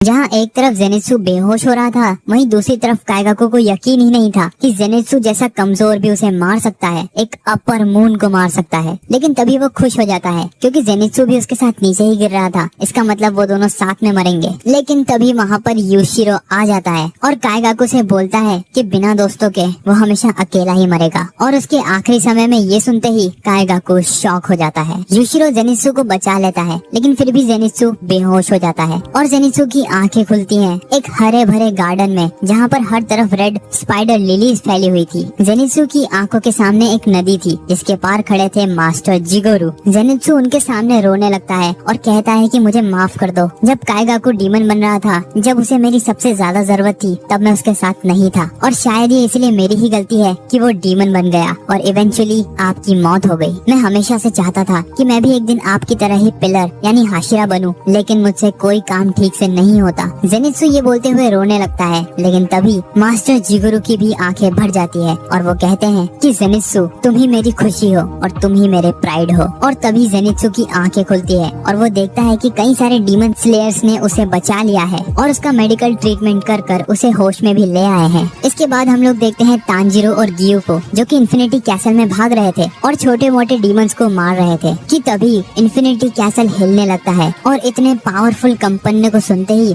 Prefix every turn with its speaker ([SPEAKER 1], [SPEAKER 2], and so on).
[SPEAKER 1] जहाँ एक तरफ जेनित्सु बेहोश हो रहा था, वहीं दूसरी तरफ काइगाकू को यकीन ही नहीं था कि जेनित्सु जैसा कमजोर भी उसे मार सकता है, एक अपर मून को मार सकता है। लेकिन तभी वो खुश हो जाता है क्योंकि जेनित्सु भी उसके साथ नीचे ही गिर रहा था। इसका मतलब वो दोनों साथ में मरेंगे। लेकिन तभी वहाँ पर यूशिरो आ जाता है और काइगाकू से बोलता है कि बिना दोस्तों के वो हमेशा अकेला ही मरेगा। और उसके आखिरी समय में ये सुनते ही काइगाकू शॉक हो जाता है। यूशिरो जेनित्सु को बचा लेता है, लेकिन फिर भी जेनित्सु बेहोश हो जाता है और जेनित्सु की आंखें खुलती हैं एक हरे भरे गार्डन में, जहाँ पर हर तरफ रेड स्पाइडर लिलीज फैली हुई थी। जेनित्सु की आंखों के सामने एक नदी थी जिसके पार खड़े थे मास्टर जिगोरू। जेनित्सु उनके सामने रोने लगता है और कहता है कि मुझे माफ कर दो। जब काइगाकू डीमन बन रहा था, जब उसे मेरी सबसे ज्यादा जरूरत थी, तब मैं उसके साथ नहीं था और शायद ये इसलिए मेरी ही गलती है कि वो डीमन बन गया और इवेंचुअली आपकी मौत हो गई। मैं हमेशा से चाहता था कि मैं भी एक दिन आपकी तरह ही पिलर यानी हाशिरा बनूं, लेकिन मुझसे कोई काम ठीक से नहीं होता। जेनित्सु ये बोलते हुए रोने लगता है, लेकिन तभी मास्टर जिगोरू की भी आंखें भर जाती है और वो कहते हैं कि जेनित्सु, तुम ही मेरी खुशी हो और तुम ही मेरे प्राइड हो। और तभी जेनित्सु की आंखें खुलती है और वो देखता है कि कई सारे डीमन स्लेयर्स ने उसे बचा लिया है और उसका मेडिकल ट्रीटमेंट कर कर उसे होश में भी ले आए हैं। इसके बाद हम लोग देखते हैं तांजीरो और गियू को, जो कि इन्फिनिटी कैसल में भाग रहे थे और छोटे मोटे डीमंस को मार रहे थे, कि तभी इन्फिनिटी कैसल हिलने लगता है और इतने पावरफुल कंपन को सुनते ही